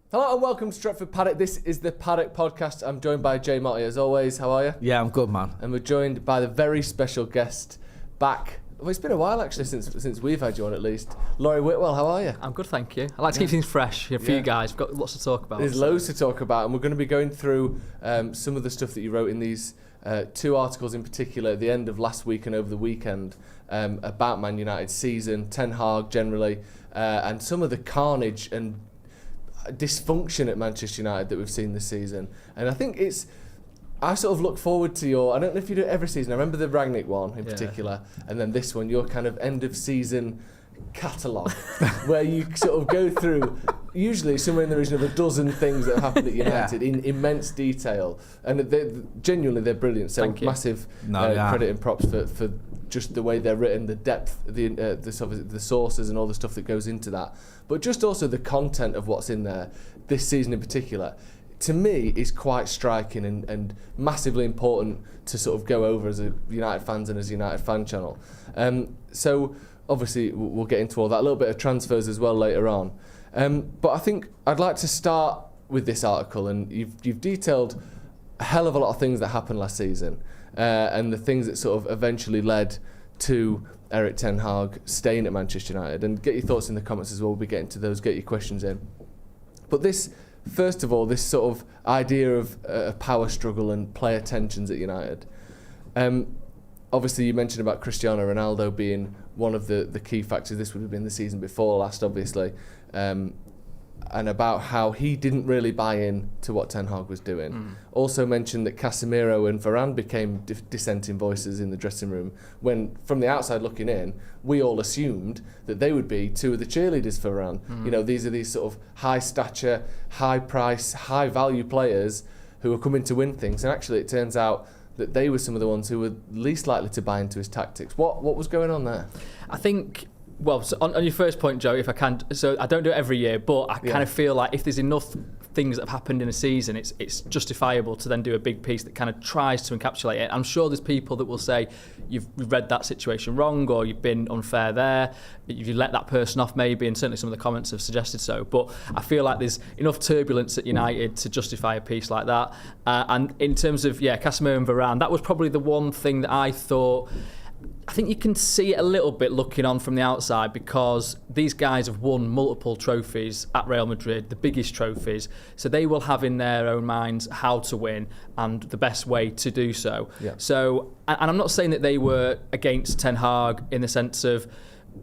Hello and welcome to Stretford Paddock. This is the Paddock Podcast. I'm joined by Motty as always. How are you? Yeah, I'm good, man. And we're joined by the very special guest back. Well, it's been a while actually since we've had you on at least. Laurie Whitwell, how are you? I'm good, thank you. I like to keep things fresh for you guys. We've got lots to talk about. There's loads to talk about, and we're going to be going through some of the stuff that you wrote in these two articles in particular at the end of last week and over the weekend about Man United's season, Ten Hag generally, and some of the carnage and dysfunction at Manchester United that we've seen this season. And I think I sort of look forward to I don't know if you do it every season, I remember the Rangnick one in particular, and then this one, your kind of end of season catalogue where you sort of go through usually somewhere in the region of a dozen things that have happened at United in immense detail, and genuinely they're brilliant, so massive credit and props for just the way they're written, the depth, the sources and all the stuff that goes into that, but just also the content of what's in there this season in particular, to me is quite striking and massively important to sort of go over as a United fans and as a United fan channel. So obviously we'll get into all that, a little bit of transfers as well later on. But I think I'd like to start with this article, and you've detailed a hell of a lot of things that happened last season, and the things that sort of eventually led to Erik Ten Hag staying at Manchester United. And get your thoughts in the comments as well. We'll be getting to those, get your questions in. But first of all, this sort of idea of a power struggle and player tensions at United. Obviously, you mentioned about Cristiano Ronaldo being one of the key factors. This would have been the season before last, obviously, and about how he didn't really buy in to what Ten Hag was doing. Also mentioned that Casemiro and Varane became dissenting voices in the dressing room, when from the outside looking in, we all assumed that they would be two of the cheerleaders for Varane. You know, these are these sort of high stature, high price, high value players who are coming to win things, and actually it turns out that they were some of the ones who were least likely to buy into his tactics. What was going on there? I think, well, so on your first point, Joe, if I can, so I don't do it every year, but I kind of feel like if there's enough things that have happened in a season, it's justifiable to then do a big piece that kind of tries to encapsulate it. I'm sure there's people that will say you've read that situation wrong, or you've been unfair there, you let that person off maybe, and certainly some of the comments have suggested so. But I feel like there's enough turbulence at United to justify a piece like that. And in terms of, Casemiro and Varane, that was probably the one thing that I thought, I think you can see it a little bit looking on from the outside, because these guys have won multiple trophies at Real Madrid, the biggest trophies, so they will have in their own minds how to win and the best way to do so. So, and I'm not saying that they were against Ten Hag in the sense of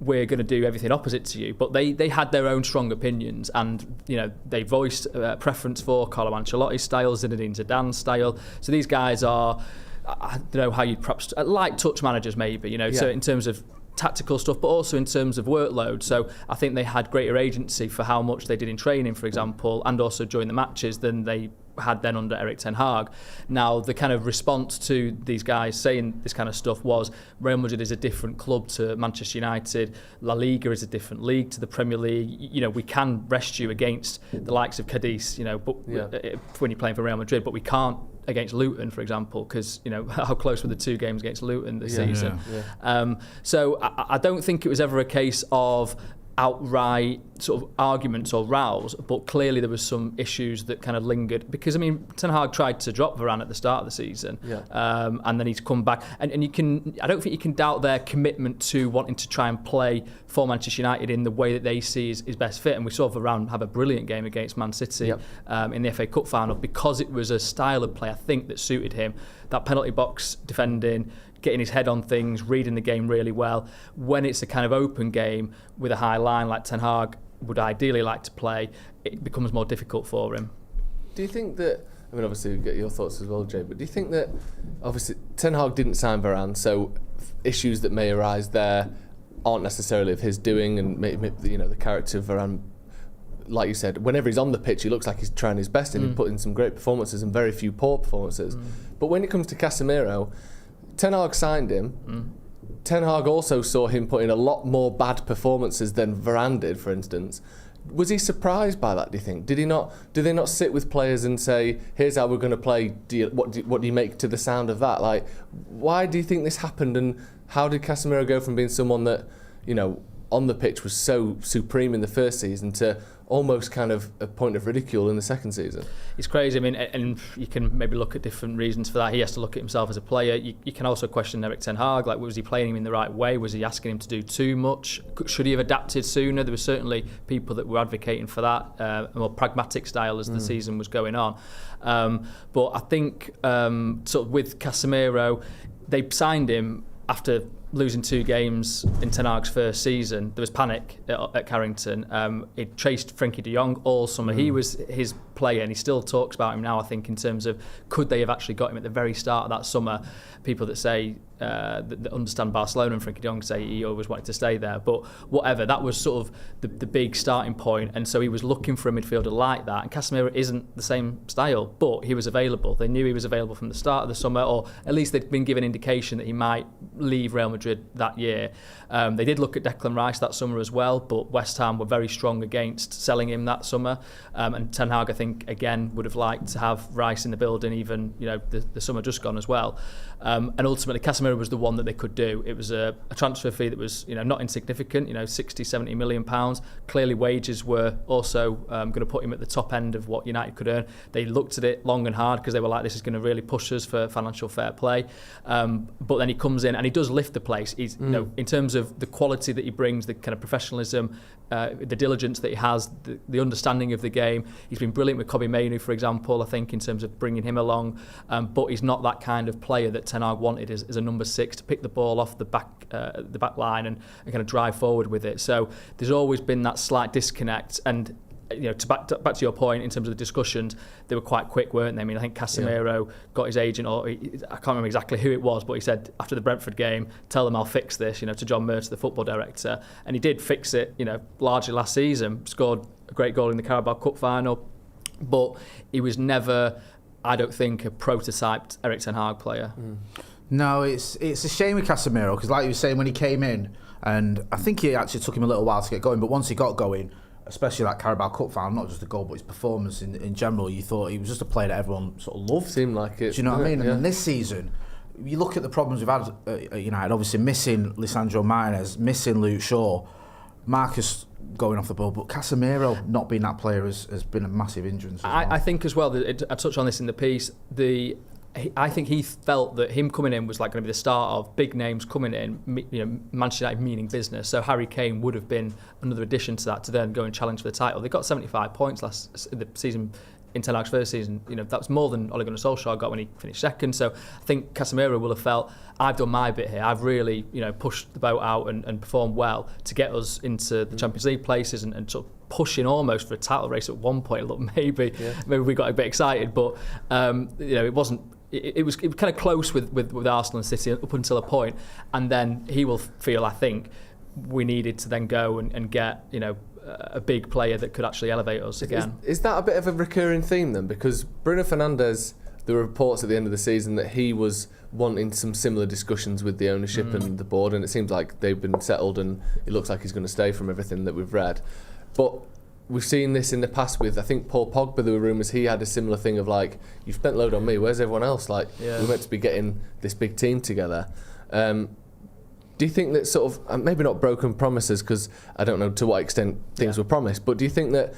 we're going to do everything opposite to you, but they had their own strong opinions, and they voiced preference for Carlo Ancelotti's style, Zinedine Zidane's style. So these guys are, I don't know how you'd perhaps, light touch managers maybe, so in terms of tactical stuff, but also in terms of workload. So I think they had greater agency for how much they did in training, for example, and also during the matches than they had then under Erik Ten Hag. Now, the kind of response to these guys saying this kind of stuff was Real Madrid is a different club to Manchester United, La Liga is a different league to the Premier League. We can rest you against the likes of Cadiz, when you're playing for Real Madrid, but we can't against Luton, for example, because how close were the two games against Luton this season. So I don't think it was ever a case of outright sort of arguments or rows, but clearly there was some issues that kind of lingered, because Ten Hag tried to drop Varane at the start of the season, and then he's come back, and I don't think you can doubt their commitment to wanting to try and play for Manchester United in the way that they see is best fit. And we saw Varane have a brilliant game against Man City in the FA Cup final, because it was a style of play I think that suited him, that penalty box defending, getting his head on things, reading the game really well. When it's a kind of open game with a high line like Ten Hag would ideally like to play, it becomes more difficult for him. Do you think that, obviously we'll get your thoughts as well, Jay, but do you think that, obviously Ten Hag didn't sign Varane, so issues that may arise there aren't necessarily of his doing, and the character of Varane, like you said, whenever he's on the pitch, he looks like he's trying his best, and he put in some great performances and very few poor performances. But when it comes to Casemiro, Ten Hag signed him. Ten Hag also saw him put in a lot more bad performances than Varane did, for instance. Was he surprised by that, do you think? Do they not sit with players and say, here's how we're going to play, what do you make to the sound of that? Like, why do you think this happened, and how did Casemiro go from being someone that, on the pitch was so supreme in the first season to almost kind of a point of ridicule in the second season. It's crazy. I mean, and you can maybe look at different reasons for that. He has to look at himself as a player. You can also question Erik Ten Hag. Like, was he playing him in the right way? Was he asking him to do too much? Should he have adapted sooner? There were certainly people that were advocating for that, a more pragmatic style as the season was going on. But I think sort of with Casemiro, they signed him after losing 2 games in Ten Hag's first season. There was panic at Carrington. He chased Frenkie de Jong all summer. He was his player, and he still talks about him now, I think, in terms of could they have actually got him at the very start of that summer. People that say that understand Barcelona and Frenkie de Jong say he always wanted to stay there, but whatever, that was sort of the big starting point, and so he was looking for a midfielder like that, and Casemiro isn't the same style, but he was available. They knew he was available from the start of the summer, or at least they'd been given indication that he might leave Real Madrid that year. They did look at Declan Rice that summer as well, but West Ham were very strong against selling him that summer, and Ten Hag, I think, again, would have liked to have Rice in the building, even the summer just gone as well. And ultimately, Casemiro was the one that they could do. It was a transfer fee that was not insignificant, 60-70 million pounds. Clearly, wages were also going to put him at the top end of what United could earn. They looked at it long and hard because they were like, this is going to really push us for financial fair play. But then he comes in and he does lift the place. He's, in terms of the quality that he brings, the kind of professionalism, the diligence that he has, the understanding of the game. He's been brilliant with Kobbie Mainoo, for example, I think, in terms of bringing him along. But he's not that kind of player that Ten Hag wanted as a number 6 to pick the ball off the back line and kind of drive forward with it. So there's always been that slight disconnect. And back to your point, in terms of the discussions, they were quite quick, weren't they? I mean, I think Casemiro got his agent, or I can't remember exactly who it was, but he said after the Brentford game, tell them I'll fix this, to John Murtagh, the football director, and he did fix it, largely last season. Scored a great goal in the Carabao Cup final, but he was never, I don't think, a prototyped Erik Ten Hag player. No, it's a shame with Casemiro, because like you were saying, when he came in, and I think it actually took him a little while to get going, but once he got going, especially that Carabao Cup final, not just the goal, but his performance in general, you thought he was just a player that everyone sort of loved. Seemed like it. Do you know what I mean? Yeah. And then this season, you look at the problems we've had at United, obviously missing Lisandro Martinez, missing Luke Shaw, Marcus going off the ball, but Casemiro not being that player has been a massive hindrance. I think as well, I touched on this in the piece, I think he felt that him coming in was like going to be the start of big names coming in, Manchester United meaning business. So Harry Kane would have been another addition to that to then go and challenge for the title. They got 75 points the season in Ten Hag's first season. That was more than Ole Gunnar Solskjaer got when he finished second. So I think Casemiro will have felt, I've done my bit here. I've really, pushed the boat out and performed well to get us into the Champions League places and sort of pushing almost for a title race at one point. Look, maybe we got a bit excited, but it wasn't. It was kind of close with Arsenal and City up until a point, and then he will feel, I think, we needed to then go and get a big player that could actually elevate us again. Is that a bit of a recurring theme then? Because Bruno Fernandes, there were reports at the end of the season that he was wanting some similar discussions with the ownership and the board, and it seems like they've been settled and it looks like he's going to stay from everything that we've read. But we've seen this in the past with, I think, Paul Pogba. There were rumours he had a similar thing of like, you've spent a load on me, where's everyone else? Like, we're meant to be getting this big team together. Do you think that sort of, maybe not broken promises, because I don't know to what extent things were promised, but do you think that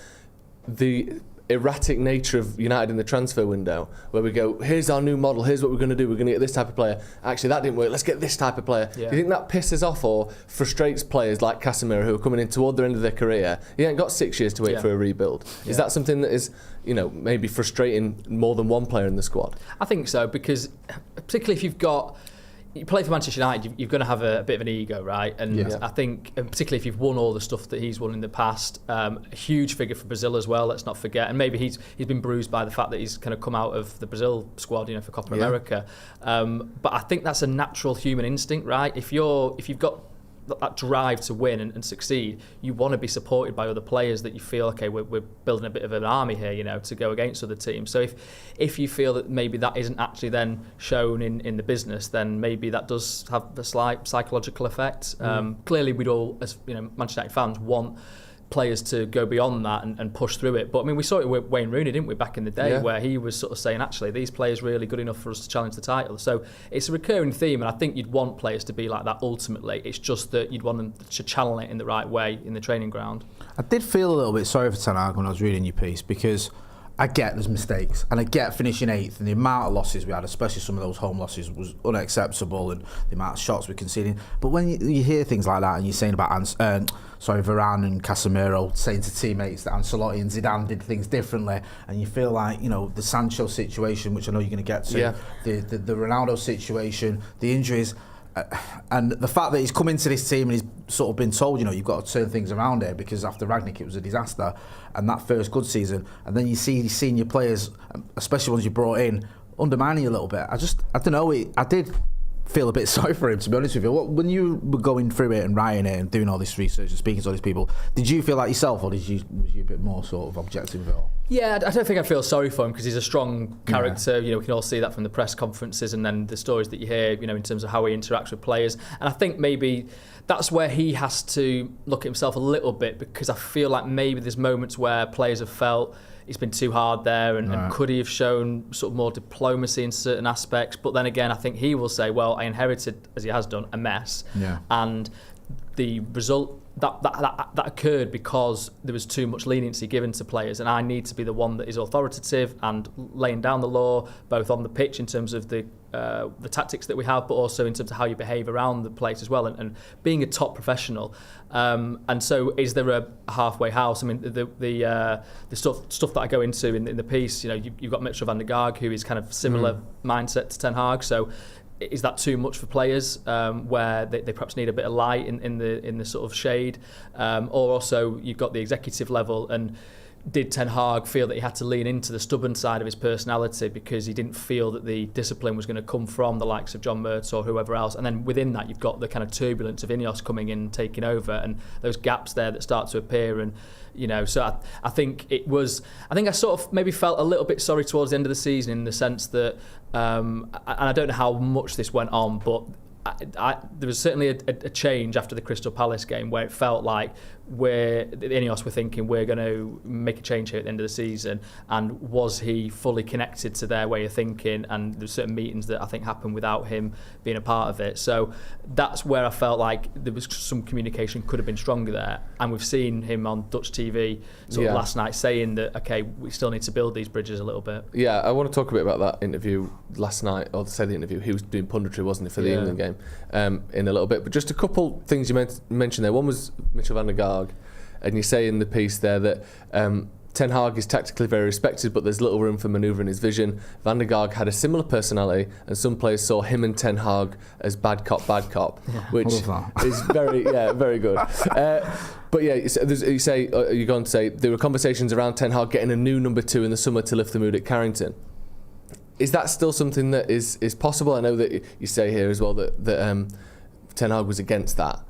the erratic nature of United in the transfer window, where we go, here's our new model, here's what we're going to do, we're going to get this type of player, actually that didn't work, let's get this type of player. Do you think that pisses off or frustrates players like Casemiro who are coming in toward the end of their career? He ain't got 6 years to wait for a rebuild. Is that something that is, maybe frustrating more than one player in the squad? I think so, because particularly if you play for Manchester United, you're going to have a bit of an ego, right? And I think, particularly if you've won all the stuff that he's won in the past, a huge figure for Brazil as well, let's not forget. And maybe he's been bruised by the fact that he's kind of come out of the Brazil squad, for Copa America. But I think that's a natural human instinct, right? If you've got that drive to win and succeed, you want to be supported by other players that you feel, okay, we're building a bit of an army here, to go against other teams. So if you feel that maybe that isn't actually then shown in the business, then maybe that does have a slight psychological effect. Clearly, we'd all, as Manchester United fans, want players to go beyond that and push through it. But I mean, we saw it with Wayne Rooney, didn't we, back in the day, where he was sort of saying, actually, these players are really good enough for us to challenge the title. So it's a recurring theme, and I think you'd want players to be like that ultimately. It's just that you'd want them to channel it in the right way in the training ground. I did feel a little bit sorry for Ten Hag when I was reading your piece, because I get there's mistakes, and I get finishing 8th, and the amount of losses we had, especially some of those home losses, was unacceptable, and the amount of shots we're conceding. But when you hear things like that, and you're saying about Varane and Casemiro saying to teammates that Ancelotti and Zidane did things differently, and you feel like, you know, the Sancho situation, which I know you're going to get to, the Ronaldo situation, the injuries, and the fact that he's come into this team and he's sort of been told, you know, you've got to turn things around here, because after Rangnick it was a disaster, and that first good season, and then you see these senior players, especially ones you brought in, undermining you a little bit. I don't know, I did feel a bit sorry for him, to be honest with you. When you were going through it and writing it and doing all this research and speaking to all these people, did you feel like yourself, or was you a bit more sort of objective of it all? Yeah, I don't think I feel sorry for him, because he's a strong character. You know, we can all see that from the press conferences and then the stories that you hear, you know, in terms of how he interacts with players. And I think maybe that's where he has to look at himself a little bit, because I feel like maybe there's moments where players have felt he's been too hard there, and could he have shown sort of more diplomacy in certain aspects. But then again, I think he will say, well, I inherited, as he has done, a mess. And the result that occurred because there was too much leniency given to players, and I need to be the one that is authoritative and laying down the law, both on the pitch in terms of the tactics that we have, but also in terms of how you behave around the place as well, and being a top professional. And so, is there a halfway house? I mean, the stuff that I go into in the piece, you know, you've got Mitchell van der Gaag, who is kind of similar mindset to Ten Hag. So, is that too much for players, where they perhaps need a bit of light in the sort of shade, or also you've got the executive level, and did Ten Hag feel that he had to lean into the stubborn side of his personality because he didn't feel that the discipline was going to come from the likes of John Mertz or whoever else? And then within that, you've got the kind of turbulence of INEOS coming in and taking over, and those gaps there that start to appear. And you know, so I think I sort of maybe felt a little bit sorry towards the end of the season, in the sense that, and I don't know how much this went on, but there was certainly a change after the Crystal Palace game, where it felt like the INEOS were thinking, we're going to make a change here at the end of the season. And was he fully connected to their way of thinking? And there's certain meetings that I think happened without him being a part of it. So that's where I felt like there was some communication could have been stronger there. And we've seen him on Dutch TV sort of last night saying that, okay, we still need to build these bridges a little bit. Yeah, I want to talk a bit about that interview last night, or say the interview. He was doing punditry, wasn't he, for the England game, in a little bit. But just a couple things you mentioned there. One was Mitchell van der Gaag. And you say in the piece there that Ten Hag is tactically very respected, but there's little room for manoeuvre in his vision. Van der Gaag had a similar personality, and some players saw him and Ten Hag as bad cop, which is very good. But yeah, you go on to say there were conversations around Ten Hag getting a new number 2 in the summer to lift the mood at Carrington. Is that still something that is possible? I know that you say here as well that Ten Hag was against that.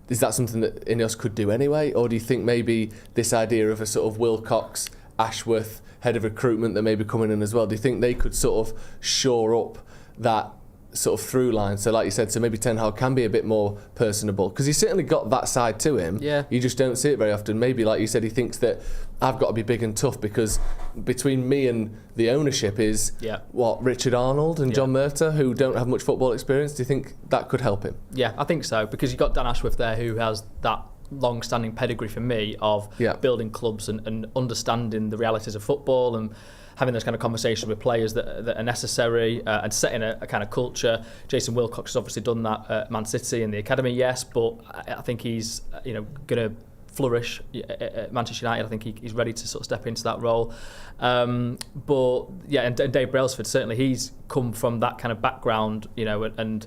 Is that something that INEOS could do anyway? Or do you think maybe this idea of a sort of Wilcox, Ashworth, head of recruitment that may be coming in as well, do you think they could sort of shore up that sort of through line? So like you said, so maybe Ten Hag can be a bit more personable, because he's certainly got that side to him. Yeah. You just don't see it very often. Maybe, like you said, he thinks that I've got to be big and tough, because between me and the ownership is Richard Arnold and John Murtagh, who don't have much football experience. Do you think that could help him? Yeah, I think so, because you've got Dan Ashworth there, who has that long-standing pedigree for me of building clubs and understanding the realities of football and having those kind of conversations with players that are necessary, and setting a kind of culture. Jason Wilcox has obviously done that at Man City in the academy, yes, but I think he's going to flourish at Manchester United. I think he's ready to sort of step into that role. But yeah, and Dave Brailsford, certainly he's come from that kind of background, and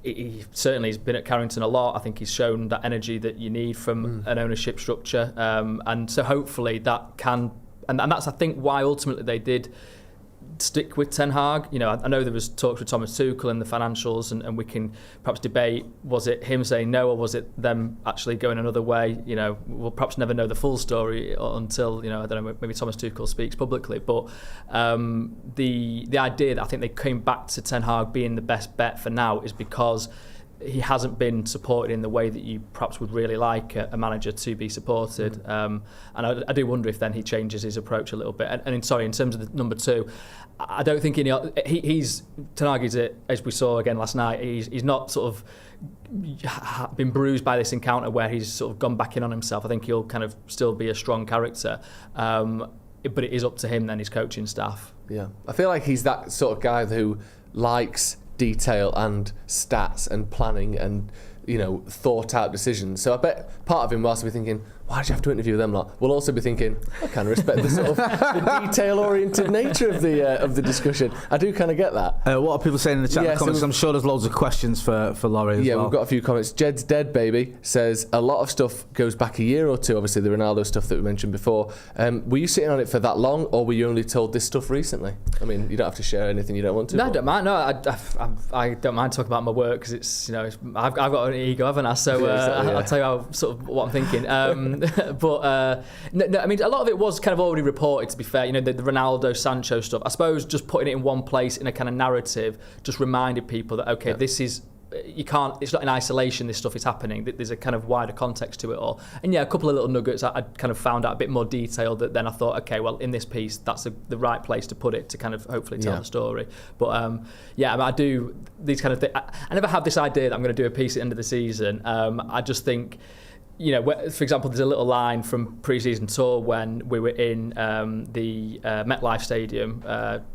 he certainly has been at Carrington a lot. I think he's shown that energy that you need from an ownership structure, and so hopefully that can. And that's, I think, why ultimately they did stick with Ten Hag. I know there was talks with Thomas Tuchel and the financials, and we can perhaps debate, was it him saying no, or was it them actually going another way? We'll perhaps never know the full story until, I don't know, maybe Thomas Tuchel speaks publicly. But the idea that I think they came back to Ten Hag being the best bet for now is because he hasn't been supported in the way that you perhaps would really like a manager to be supported. And I do wonder if then he changes his approach a little bit. And in terms of the number 2, I don't think he's Ten Hag is, as we saw again last night, he's not sort of been bruised by this encounter where he's sort of gone back in on himself. I think he'll kind of still be a strong character. But it is up to him then, his coaching staff. Yeah, I feel like he's that sort of guy who likes detail and stats and planning and, thought out decisions. So I bet part of him will also be thinking, why did you have to interview them lot? We'll also be thinking, I kind of respect the sort of the detail-oriented nature of the discussion. I do kind of get that. What are people saying in the chat? Comments? I'm sure there's loads of questions for Laurie as well. Yeah, we've got a few comments. Jed's Dead Baby says a lot of stuff goes back a year or two. Obviously, the Ronaldo stuff that we mentioned before. Were you sitting on it for that long, or were you only told this stuff recently? I mean, you don't have to share anything you don't want to. No, I don't mind. No, I don't mind talking about my work because it's I've got an ego, haven't I? So I'll tell you what I'm thinking. But no, I mean, a lot of it was kind of already reported, to be fair. The Ronaldo, Sancho stuff. I suppose just putting it in one place in a kind of narrative just reminded people that, okay, this is... You can't. It's not in isolation. This stuff is happening. There's a kind of wider context to it all. And a couple of little nuggets. I kind of found out a bit more detail. That then I thought, okay, well, in this piece, that's the right place to put it to kind of hopefully tell the story. But I do these kind of things. I never had this idea that I'm going to do a piece at the end of the season. I just think. For example, there's a little line from pre-season tour when we were in the MetLife Stadium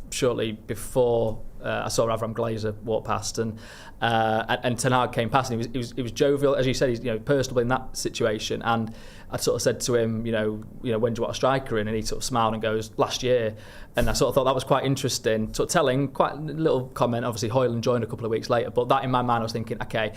shortly before I saw Avram Glazer walk past, and Ten Hag came past, and he was jovial, as you said, he's personable in that situation. And I sort of said to him, when do you want a striker in? And he sort of smiled and goes, last year. And I sort of thought that was quite interesting, sort of telling, quite a little comment. Obviously, Højlund joined a couple of weeks later, but that in my mind, I was thinking, okay.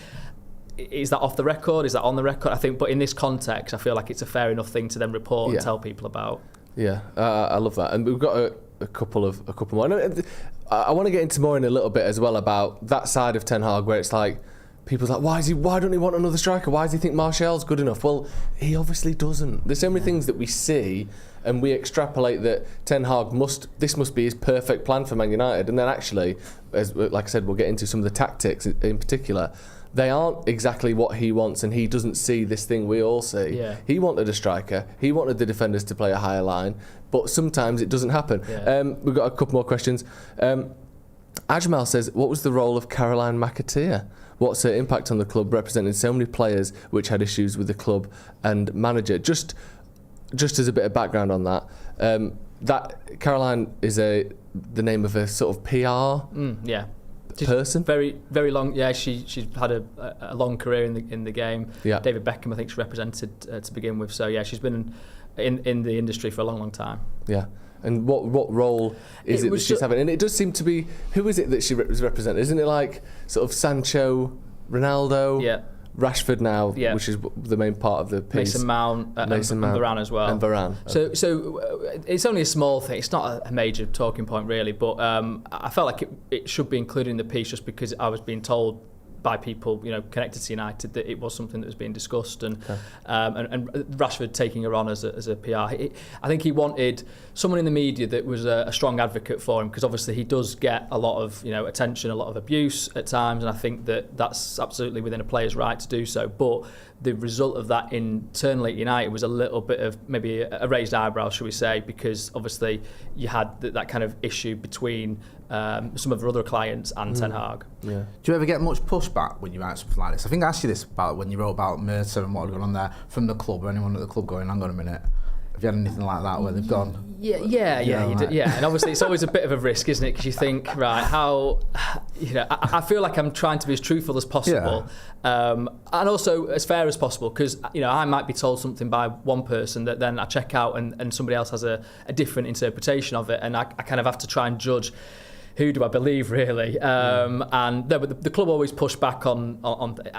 Is that off the record? Is that on the record? I think, but in this context, I feel like it's a fair enough thing to then report and tell people about. Yeah, I love that, and we've got a couple more. I want to get into more in a little bit as well about that side of Ten Hag, where it's like people's like, why don't he want another striker? Why does he think Martial's good enough? Well, he obviously doesn't. There's so many things that we see, and we extrapolate that Ten Hag must be his perfect plan for Man United, and then actually, like I said, we'll get into some of the tactics in particular. They aren't exactly what he wants, and he doesn't see this thing we all see. Yeah. He wanted a striker. He wanted the defenders to play a higher line, but sometimes it doesn't happen. Yeah. We've got a couple more questions. Ajmal says, what was the role of Caroline McAteer? What's her impact on the club, representing so many players which had issues with the club and manager? Just as a bit of background on that, that Caroline is the name of a sort of PR. Person, very very long. Yeah, she's had a long career in the game. Yeah. David Beckham, I think she represented to begin with. So yeah, she's been in the industry for a long time. Yeah. And what role is it that she's having? And it does seem to be, who is it that she was representing? Isn't it like sort of Sancho, Ronaldo? Yeah. Rashford now, which is the main part of the piece. Mason Mount, and Varane as well. And Varane. So it's only a small thing. It's not a major talking point really, but I felt like it should be included in the piece just because I was being told by people connected to United that it was something that was being discussed, and Rashford taking her on as a PR. I think he wanted someone in the media that was a strong advocate for him, because obviously he does get a lot of attention, a lot of abuse at times, and I think that's absolutely within a player's right to do so. But the result of that internally at United was a little bit of maybe a raised eyebrow, shall we say, because obviously you had that kind of issue between some of our other clients and Ten Hag. Yeah. Do you ever get much pushback when you write something like this? I think I asked you this about when you wrote about Mercer and what had gone on there from the club, or anyone at the club going, hang on a minute. Have you had anything like that where they've gone? Yeah. And obviously it's always a bit of a risk, isn't it? Because you think, right, how, I feel like I'm trying to be as truthful as possible, and also as fair as possible, because I might be told something by one person that then I check out and somebody else has a different interpretation of it, and I kind of have to try and judge who do I believe really. And the club always push back on.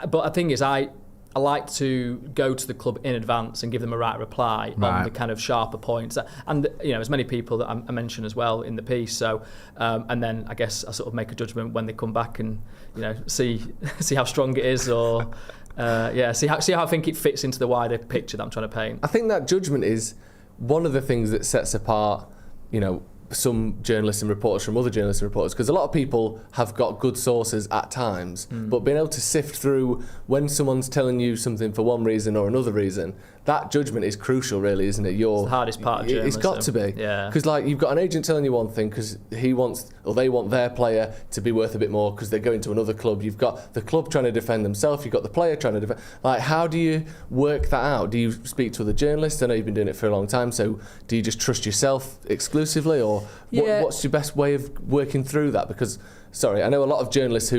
But the thing is, I like to go to the club in advance and give them a right reply on the kind of sharper points, and as many people that I mention as well in the piece. So and then I guess I sort of make a judgment when they come back and see how strong it is, or see how I think it fits into the wider picture that I'm trying to paint. I think that judgment is one of the things that sets apart some journalists and reporters from other journalists and reporters, because a lot of people have got good sources at times, but being able to sift through when someone's telling you something for one reason or another reason, that judgment is crucial, really, isn't it? It's the hardest part of journalism. It's got to be. Yeah. Because like, you've got an agent telling you one thing because he wants, or they want their player to be worth a bit more because they're going to another club. You've got the club trying to defend themselves. You've got the player trying to defend. Like, how do you work that out? Do you speak to other journalists? I know you've been doing it for a long time. So do you just trust yourself exclusively, or what's your best way of working through that? Because, sorry, I know a lot of journalists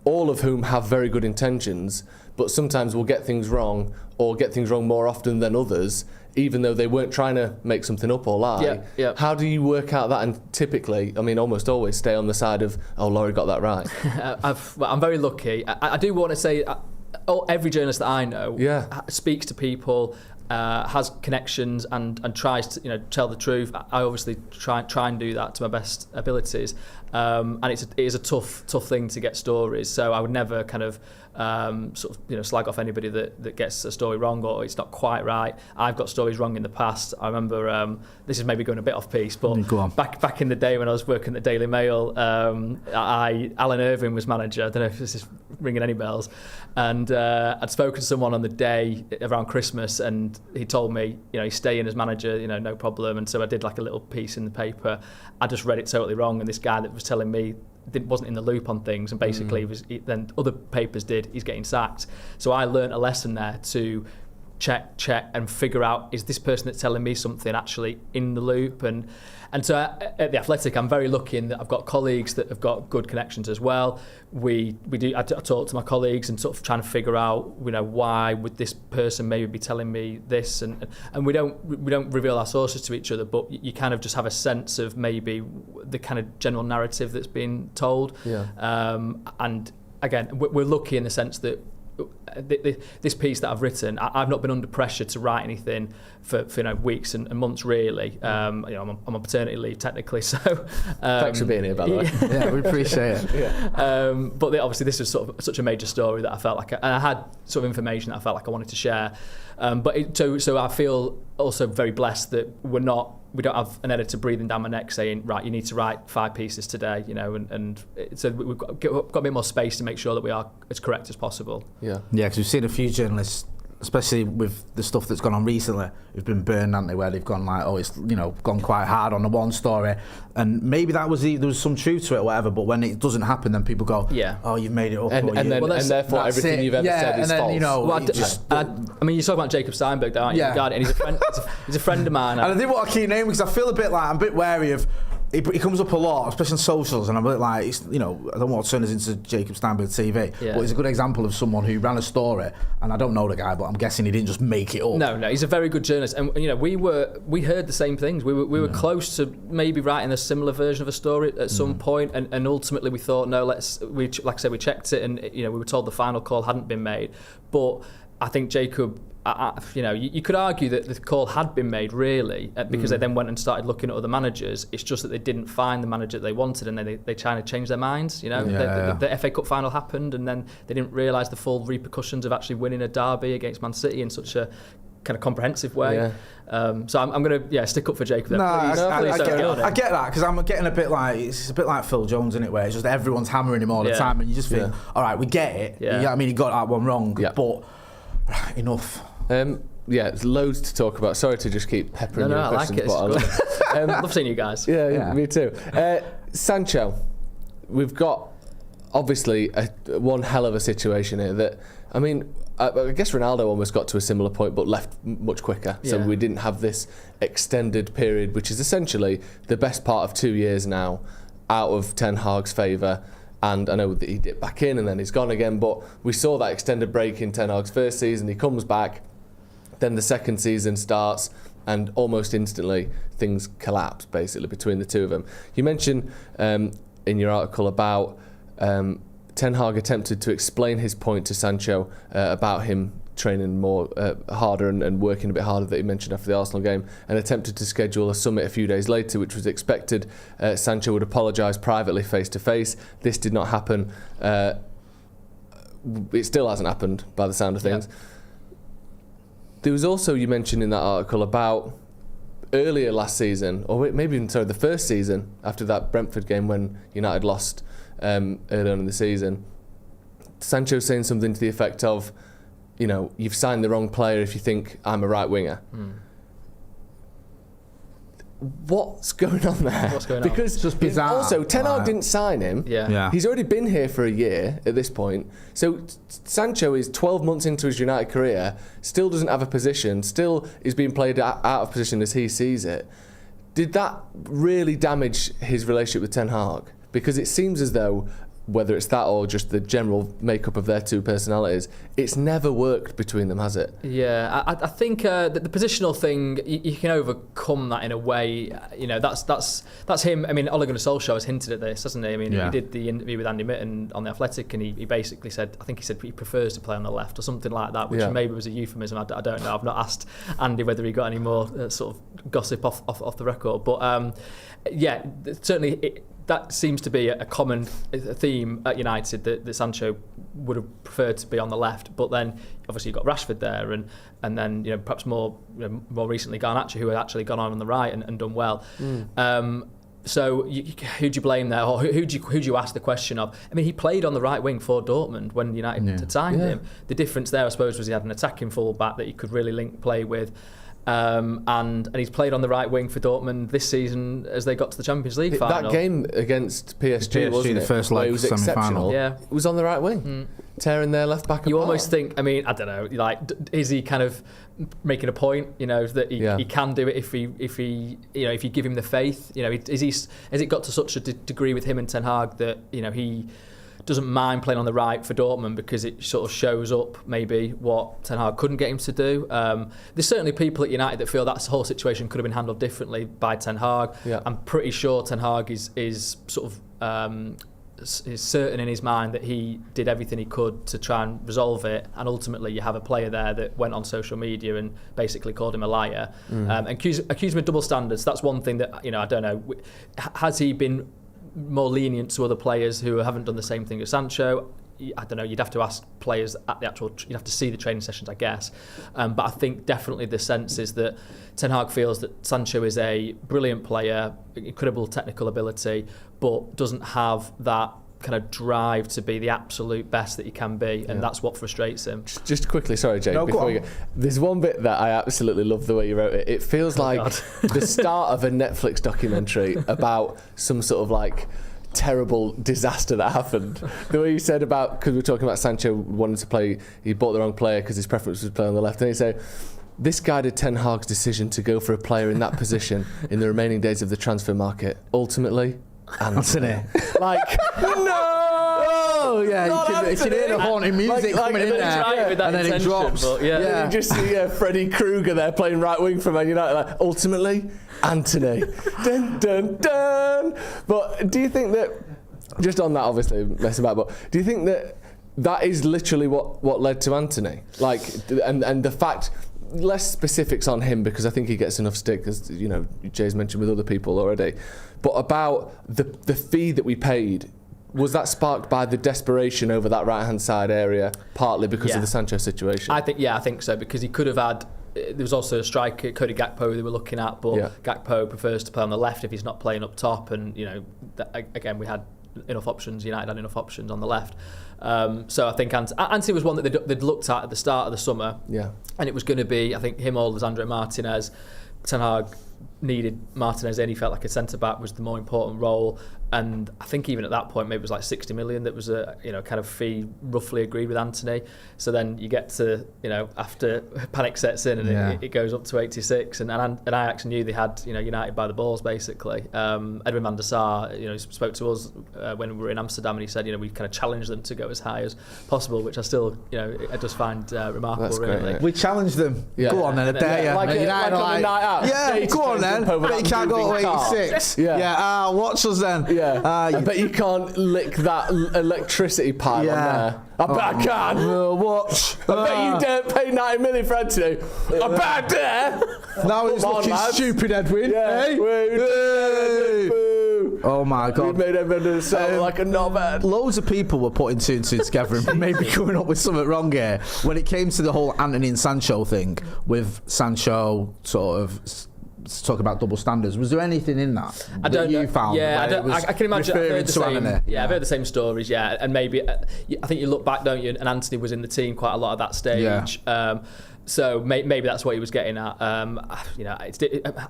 all of whom have very good intentions, but sometimes will get things wrong, or get things wrong more often than others, even though they weren't trying to make something up or lie. Yeah. How do you work out that? And typically, I mean, almost always stay on the side of, oh, Laurie got that right. I'm very lucky. I do want to say, every journalist that I know speaks to people, has connections, and tries to tell the truth. I obviously try and do that to my best abilities, and it is a tough thing to get stories. So I would never kind of slag off anybody that gets a story wrong or it's not quite right. I've got stories wrong in the past. I remember, this is maybe going a bit off piece, but back in the day when I was working at the Daily Mail, Alan Irving was manager. I don't know if this is ringing any bells. And I'd spoken to someone on the day around Christmas, and he told me, he's staying as manager, no problem. And so I did like a little piece in the paper. I just read it totally wrong, and this guy that was telling me wasn't in the loop on things, and basically then other papers did. He's getting sacked. So I learnt a lesson there to check and figure out, is this person that's telling me something actually in the loop? And so at The Athletic, I'm very lucky in that I've got colleagues that have got good connections as well. I talk to my colleagues and sort of trying to figure out, why would this person maybe be telling me this, and we don't reveal our sources to each other, but you kind of just have a sense of maybe the kind of general narrative that's being told. And again, we're lucky in the sense that this piece that I've written, I've not been under pressure to write anything for weeks and months really. I'm on paternity leave technically, so thanks for being here, by the way. Yeah, we appreciate it. But obviously this was sort of such a major story that I felt like, and I had sort of information that I felt like I wanted to share. So I feel also very blessed that we don't have an editor breathing down my neck saying, right, you need to write 5 pieces today, and so we've got a bit more space to make sure that we are as correct as possible. Yeah, because we've seen a few journalists, especially with the stuff that's gone on recently, who've been burned, haven't they, where they've gone like, it's gone quite hard on the one story, and maybe there was some truth to it or whatever, but when it doesn't happen, then people go, oh, you've made it up, and therefore everything you've ever said is false. I mean, you talk about Jacob Steinberg, aren't you? And he's a friend. He's a friend of mine. And I didn't want to keep naming because I feel I'm a bit wary of. He comes up a lot, especially on socials, and I'm a bit like, I don't want to turn this into Jacob Steinberg TV, but he's a good example of someone who ran a story, and I don't know the guy, but I'm guessing he didn't just make it up. No, he's a very good journalist, and we heard the same things. We were close to maybe writing a similar version of a story at some point, and ultimately we thought, no, like I said, we checked it, and we were told the final call hadn't been made, but I think Jacob. You could argue that the call had been made really because they then went and started looking at other managers. It's just that they didn't find the manager that they wanted, and then they tried to change their minds. The FA Cup final happened, and then they didn't realise the full repercussions of actually winning a derby against Man City in such a kind of comprehensive way. So I'm going to stick up for Jacob there. I get that, because I'm getting a bit like, it's a bit like Phil Jones, isn't it, where it's just everyone's hammering him all the time, and you just think, all right, we get it. He got that one wrong, but enough. There's loads to talk about. Sorry to just keep peppering you with questions. I like it. Love seeing you guys. Yeah, me too. Sancho, we've got obviously one hell of a situation here that, I mean, I guess Ronaldo almost got to a similar point but left much quicker. So we didn't have this extended period, which is essentially the best part of 2 years now out of Ten Hag's favour. And I know that he dipped back in and then he's gone again, but we saw that extended break in Ten Hag's first season. He comes back, then the second season starts, and almost instantly things collapse, basically, between the two of them. You mentioned in your article about Ten Hag attempted to explain his point to Sancho about him training more harder and working a bit harder, that he mentioned after the Arsenal game, and attempted to schedule a summit a few days later, which was expected. Sancho would apologise privately face to face. This did not happen. It still hasn't happened by the sound of things. There was also, you mentioned in that article about earlier last season, or maybe even the first season after that Brentford game when United lost early on in the season, Sancho saying something to the effect of, you've signed the wrong player if you think I'm a right winger. What's going on there? What's going on? Because just bizarre. Also, Ten Hag didn't sign him. Yeah. He's already been here for a year at this point. So Sancho is 12 months into his United career, still doesn't have a position, still is being played out of position as he sees it. Did that really damage his relationship with Ten Hag? Because it seems as though, whether it's that or just the general makeup of their two personalities, it's never worked between them, has it? Yeah, I think that the positional thing, you can overcome that in a way. That's him. I mean, Ole Gunnar Solskjaer has hinted at this, hasn't he? I mean, he did the interview with Andy Mitten on The Athletic, and he basically said, I think he said he prefers to play on the left or something like that, which maybe was a euphemism. I don't know. I've not asked Andy whether he got any more sort of gossip off the record. But certainly that seems to be a common theme at United, that Sancho would have preferred to be on the left, but then obviously you've got Rashford there, and then perhaps more recently Garnacho, who had actually gone on the right and done well. So who do you blame there, or who do you ask the question of? I mean, he played on the right wing for Dortmund when United had signed him. The difference there, I suppose, was he had an attacking full-back that he could really link play with. And he's played on the right wing for Dortmund this season as they got to the Champions League final. That game against PSG, wasn't it? The first leg, it was exceptional. Yeah. It was on the right wing, tearing their left back apart. You almost think, I mean, I don't know, like, is he kind of making a point, that he can do it if you give him the faith? Has it got to such a degree with him and Ten Hag that he doesn't mind playing on the right for Dortmund because it sort of shows up maybe what Ten Hag couldn't get him to do. There's certainly people at United that feel that whole situation could have been handled differently by Ten Hag. Yeah. I'm pretty sure Ten Hag is sort of is certain in his mind that he did everything he could to try and resolve it, and ultimately you have a player there that went on social media and basically called him a liar, and accused him of double standards. That's one thing that I don't know. Has he been more lenient to other players who haven't done the same thing as Sancho? I don't know, you'd have to ask players at the actual, you'd have to see the training sessions, I guess. But I think definitely the sense is that Ten Hag feels that Sancho is a brilliant player, incredible technical ability, but doesn't have that kind of drive to be the absolute best that he can be, and that's what frustrates him. Just quickly, sorry, Jake, before you go, there's one bit that I absolutely love the way you wrote it. It feels like the start of a Netflix documentary about some sort of like terrible disaster that happened. The way you said about, because we were talking about Sancho wanting to play, he bought the wrong player because his preference was to play on the left, and he said, this guided Ten Hag's decision to go for a player in that position in the remaining days of the transfer market. Ultimately, Antony. Like, no! Oh, yeah, you can hear the haunting music coming in there, and then it drops. And then you just see Freddie Krueger there playing right wing for Man United. Like, ultimately, Antony. Dun, dun, dun. But do you think that, just on that, obviously, messing about, but do you think that is literally what led to Antony? Like, and the fact, less specifics on him because I think he gets enough stick, as Jay's mentioned with other people already, but about the fee that we paid, was that sparked by the desperation over that right hand side area, partly because of the Sancho situation? I think so, because he could have had, there was also a striker, Cody Gakpo, they were looking at, but Gakpo prefers to play on the left if he's not playing up top, and again we had enough options, United had enough options on the left. So I think Antony was one that they'd looked at the start of the summer, and it was going to be, I think, him or Lisandro Martinez. Ten Hag needed Martinez in, he felt like a centre-back was the more important role, and I think even at that point maybe it was like 60 million that was a kind of fee roughly agreed with Antony. So then you get to after panic sets in and it goes up to 86, and Ajax knew they had United by the balls basically. Edwin van der Sar spoke to us when we were in Amsterdam, and he said we kind of challenged them to go as high as possible, which I still I just find remarkable. That's really great, we challenged them. Go on then, I dare you. Like on the night out. Yeah, go on then. But you can't go to 86. Watch us then. I bet you can't lick that electricity pile on there. I bet I can. Watch. I bet you don't pay 90 million for Antony. I bet I dare. Now it's looking stupid, Edwin. Hey. Oh my God. We made everyone sound like a knobhead. Loads of people were putting two and two together and maybe coming up with something wrong here. When it came to the whole Antony and Sancho thing, with Sancho sort of talking about double standards. Was there anything in that I don't you know. found? Yeah, I can imagine. I've heard the same. I've heard the same stories. Yeah, and maybe I think you look back, don't you? And Antony was in the team quite a lot at that stage. Yeah. So maybe that's what he was getting at.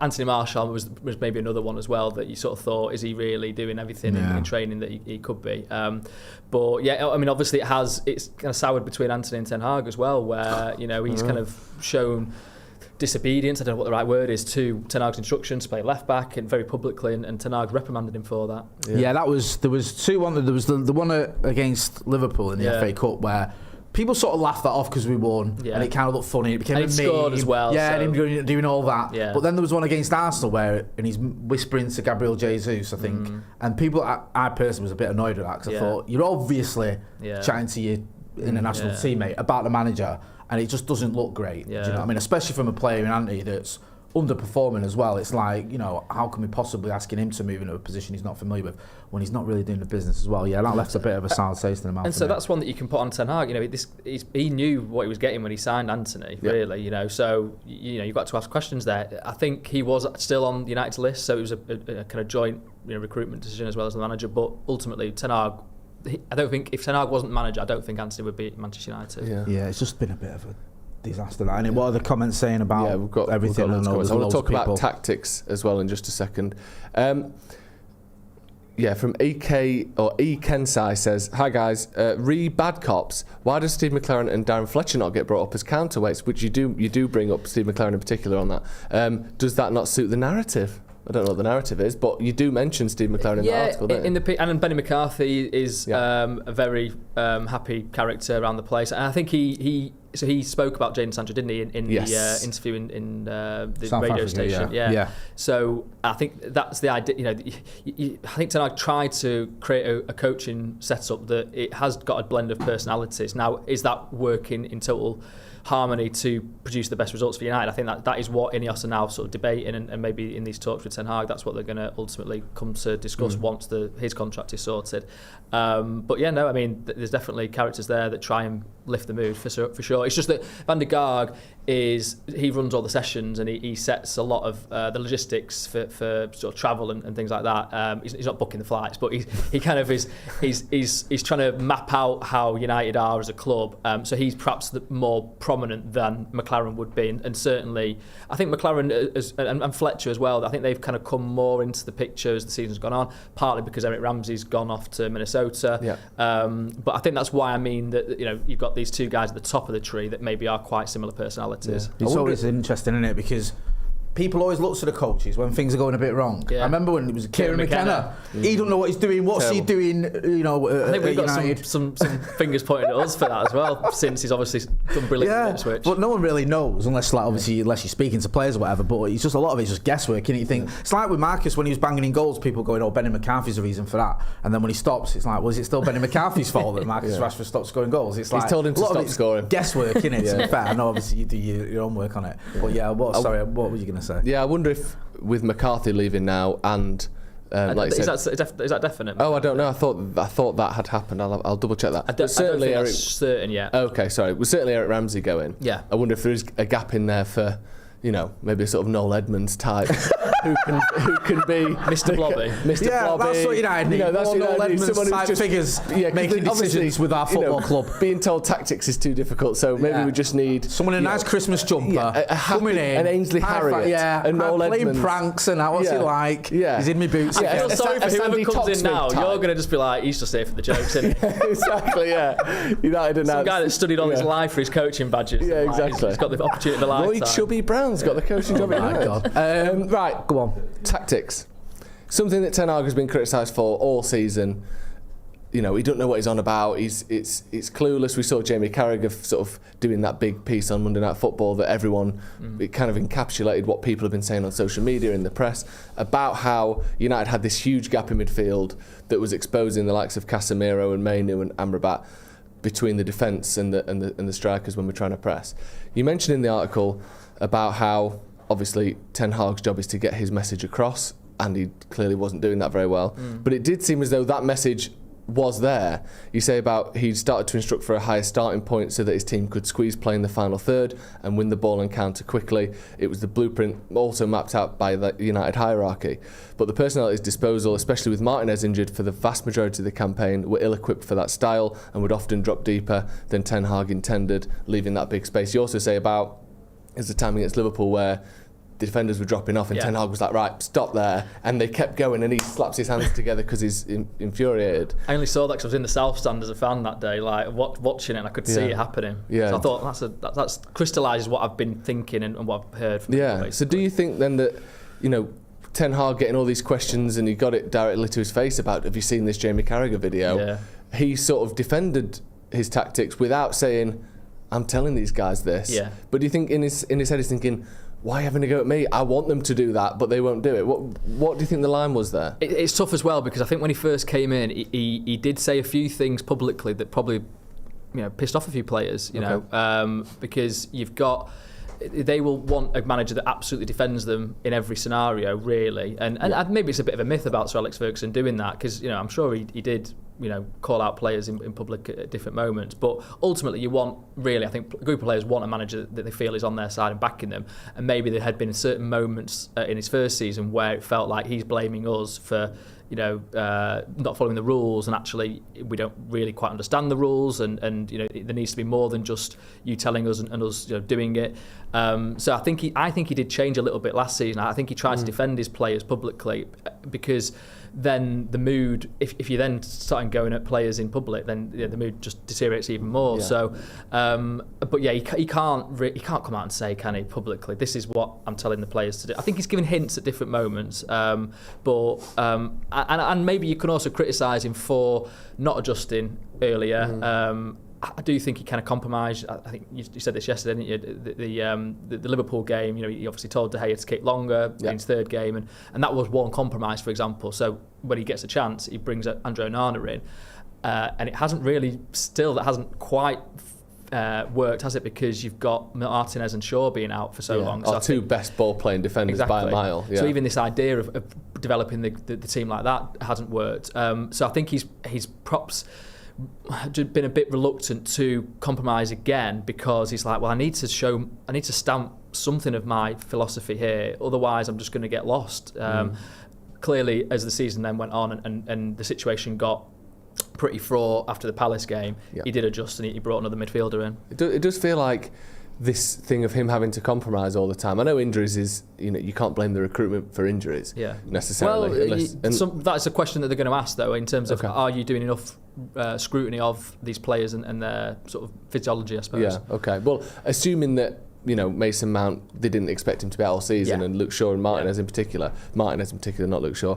Anthony Marshall was maybe another one as well that you sort of thought, is he really doing everything in training that he could be? But yeah, I mean, obviously it's kind of soured between Antony and Ten Hag as well, where he's kind of shown disobedience, I don't know what the right word is, to Ten Hag's instructions to play left back and very publicly, and Ten Hag reprimanded him for that. Yeah, there was 2-1. There was the one against Liverpool in the FA Cup where people sort of laughed that off because we won, and it kind of looked funny. It became and a meme. Scored as well. Yeah, so. and him doing all that. Yeah. But then there was one against Arsenal and he's whispering to Gabriel Jesus, I think. And people, I personally was a bit annoyed at that because I thought, you're obviously chatting to your international teammate about the manager, and it just doesn't look great. Yeah. Do you know what I mean? Especially from a player in Antony that's underperforming as well. It's like, how can we possibly asking him to move into a position he's not familiar with when he's not really doing the business as well? Yeah, that left a bit of a sour taste in the mouth. And so that's one that you can put on Ten Hag. He knew what he was getting when he signed Antony, really. So you've got to ask questions there. I think he was still on the United's list, so it was a kind of joint recruitment decision as well as the manager. But ultimately, Ten Hag, I don't think if Ten Hag wasn't manager, I don't think Antony would be at Manchester United. Yeah, it's just been a bit of a disaster. That. And what are the comments saying about everything? I want to talk about tactics as well in just a second. From EK or E Kensai says, "Hi guys, bad cops. Why does Steve McLaren and Darren Fletcher not get brought up as counterweights?" Which you do bring up Steve McLaren in particular on that. Does that not suit the narrative? I don't know what the narrative is, but you do mention Steve McLaren in the article, don't you? And Benny McCarthy is a very happy character around the place, and I think he spoke about Jadon Sancho, didn't he, in the interview in the South radio Africa, station? Yeah. So I think that's the idea. I think Ten Hag tried to create a coaching setup that it has got a blend of personalities. Now, is that working in total harmony to produce the best results for United? I think that is what INEOS are now sort of debating, and maybe in these talks with Ten Hag, that's what they're going to ultimately come to discuss once his contract is sorted. There's definitely characters there that try and lift the mood for sure. It's just that Van der Gaag he runs all the sessions, and he sets a lot of the logistics for sort of travel and things like that. He's not booking the flights, but he kind of is. He's trying to map out how United are as a club. So he's perhaps the more prominent than McLaren would be, and certainly I think McLaren and Fletcher as well. I think they've kind of come more into the picture as the season's gone on, partly because Eric Ramsey's gone off to Minnesota. Yeah. But I think that's why I mean that you've got these two guys at the top of the tree that maybe are quite similar personalities. Yeah. It's always interesting, isn't it? Because people always look to the coaches when things are going a bit wrong. Yeah. I remember when it was Kieran McKenna. He don't know what he's doing. What's he doing? I think we've got some fingers pointed at us for that as well, since he's obviously done brilliant at Ipswich. But no one really knows unless you're speaking to players or whatever. But it's just a lot of it's just guesswork. And you think it's like with Marcus when he was banging in goals, people going, "Oh, Benny McCarthy's the reason for that." And then when he stops, it's like, "Well, is it still Benny McCarthy's fault that Marcus Rashford stopped scoring goals?" It's like he's told him to stop scoring. Guesswork, innit? To be fair, I know obviously you do your own work on it. But yeah, what were you going to say? Yeah, I wonder if with McCarthy leaving now and like is that definite? Oh, I don't know. I thought that had happened. I'll double check that. I don't think that's certain yet. Okay, sorry. Well, certainly Eric Ramsey going. Yeah. I wonder if there is a gap in there for, maybe a sort of Noel Edmonds type who can be Mr. Blobby. Mr. Blobby. That's what United need. That's what Noel Edmonds someone type just figures making decisions with our football club. Being told tactics is too difficult, so maybe we just need someone in a nice Christmas jumper coming in, an Ainsley Harriott, and Noel playing Edmonds. pranks and that. What's he like? Yeah. He's in my boots. I feel sorry for whoever comes in now. You're going to just be like, he's just here for the jokes, isn't he? Exactly. Yeah. United some guy that studied all his life for his coaching badges. Yeah, exactly. He's got the opportunity of a lifetime. Roy Chubby Brown's got the coaching job. Oh my God. Right, go on. Tactics. Something that Ten Hag has been criticised for all season. He don't know what he's on about. It's clueless. We saw Jamie Carragher sort of doing that big piece on Monday Night Football that everyone, it kind of encapsulated what people have been saying on social media, in the press, about how United had this huge gap in midfield that was exposing the likes of Casemiro and Mainu and Amrabat between the defence and the strikers when we're trying to press. You mentioned in the article about how obviously Ten Hag's job is to get his message across, and he clearly wasn't doing that very well. But it did seem as though that message was there. You say about he started to instruct for a higher starting point so that his team could squeeze play in the final third and win the ball and counter quickly. It was the blueprint also mapped out by the United hierarchy. But the personnel at his disposal, especially with Martinez injured for the vast majority of the campaign, were ill-equipped for that style and would often drop deeper than Ten Hag intended, leaving that big space. You also say about is the time against Liverpool where the defenders were dropping off and Ten Hag was like, right, stop there, and they kept going and he slaps his hands together because he's infuriated. I only saw that because I was in the South Stand as a fan that day, like watching it, and I could see it happening. So I thought that's crystallises what I've been thinking and what I've heard from people, So do you think then that, you know, Ten Hag getting all these questions and he got it directly to his face about, have you seen this Jamie Carragher video? He sort of defended his tactics without saying, I'm telling these guys this. But do you think in his head he's thinking, why having a go at me? I want them to do that, but they won't do it. What do you think the line was there? It's tough as well, because I think when he first came in, he did say a few things publicly that probably, you know, pissed off a few players. You know, because they will want a manager that absolutely defends them in every scenario, really. And maybe it's a bit of a myth about Sir Alex Ferguson doing that, because, you know, I'm sure he did, you know, call out players in public at different moments. But ultimately, you want, really, I think a group of players want a manager that they feel is on their side and backing them. And maybe there had been certain moments in his first season where it felt like he's blaming us for, you know, not following the rules, and actually we don't really quite understand the rules, and you know, there needs to be more than just you telling us and us, you know, doing it. So I think he did change a little bit last season. I think he tried to defend his players publicly, because then the mood, if you then start going at players in public, then the mood just deteriorates even more. So, but yeah, he can't come out and say, can he, publicly, this is what I'm telling the players to do. I think he's given hints at different moments, but and maybe you can also criticise him for not adjusting earlier. I do think he kind of compromised. I think you said this yesterday, didn't you? The Liverpool game, you know, he obviously told De Gea to kick longer in his third game, and that was one compromise, for example. So when he gets a chance, he brings Andre Onana in, and it hasn't really, that hasn't quite worked, has it? Because you've got Martinez and Shaw being out for so long. So our two best ball-playing defenders by a mile. So even this idea of developing the team like that hasn't worked. So I think he's perhaps been a bit reluctant to compromise again, because he's like, well, I need to stamp something of my philosophy here, otherwise I'm just going to get lost. Clearly, as the season then went on and the situation got pretty fraught after the Palace game, he did adjust and he brought another midfielder in. It does feel like this thing of him having to compromise all the time. I know injuries is, you know, you can't blame the recruitment for injuries necessarily. Well, that's a question that they're going to ask, though, in terms of are you doing enough scrutiny of these players and their sort of physiology, I suppose. Yeah, okay. Well, assuming that, you know, Mason Mount, they didn't expect him to be out all season, and Luke Shaw and Martinez in particular, not Luke Shaw,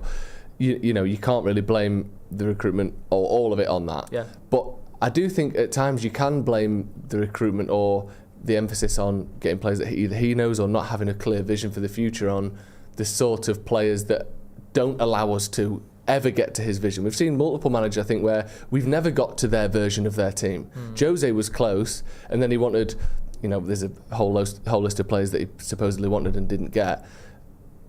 you know, you can't really blame the recruitment or all of it on that. Yeah. But I do think at times you can blame the recruitment or the emphasis on getting players that either he knows or not having a clear vision for the future on the sort of players that don't allow us to ever get to his vision. We've seen multiple managers, I think, where we've never got to their version of their team. Jose was close, and then he wanted, you know, there's a whole list of players that he supposedly wanted and didn't get,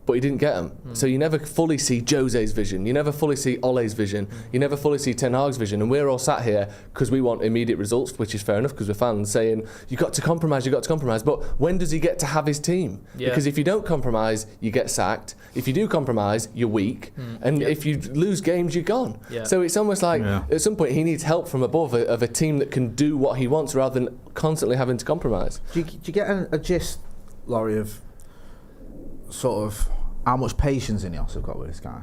but he didn't get them. So you never fully see Jose's vision. You never fully see Ole's vision. You never fully see Ten Hag's vision. And we're all sat here because we want immediate results, which is fair enough because we're fans, saying, you've got to compromise. But when does he get to have his team? Because if you don't compromise, you get sacked. If you do compromise, you're weak. And if you lose games, you're gone. So it's almost like at some point he needs help from above of a team that can do what he wants rather than constantly having to compromise. Do you get a gist, Laurie, of sort of how much patience INEOS have got with this guy?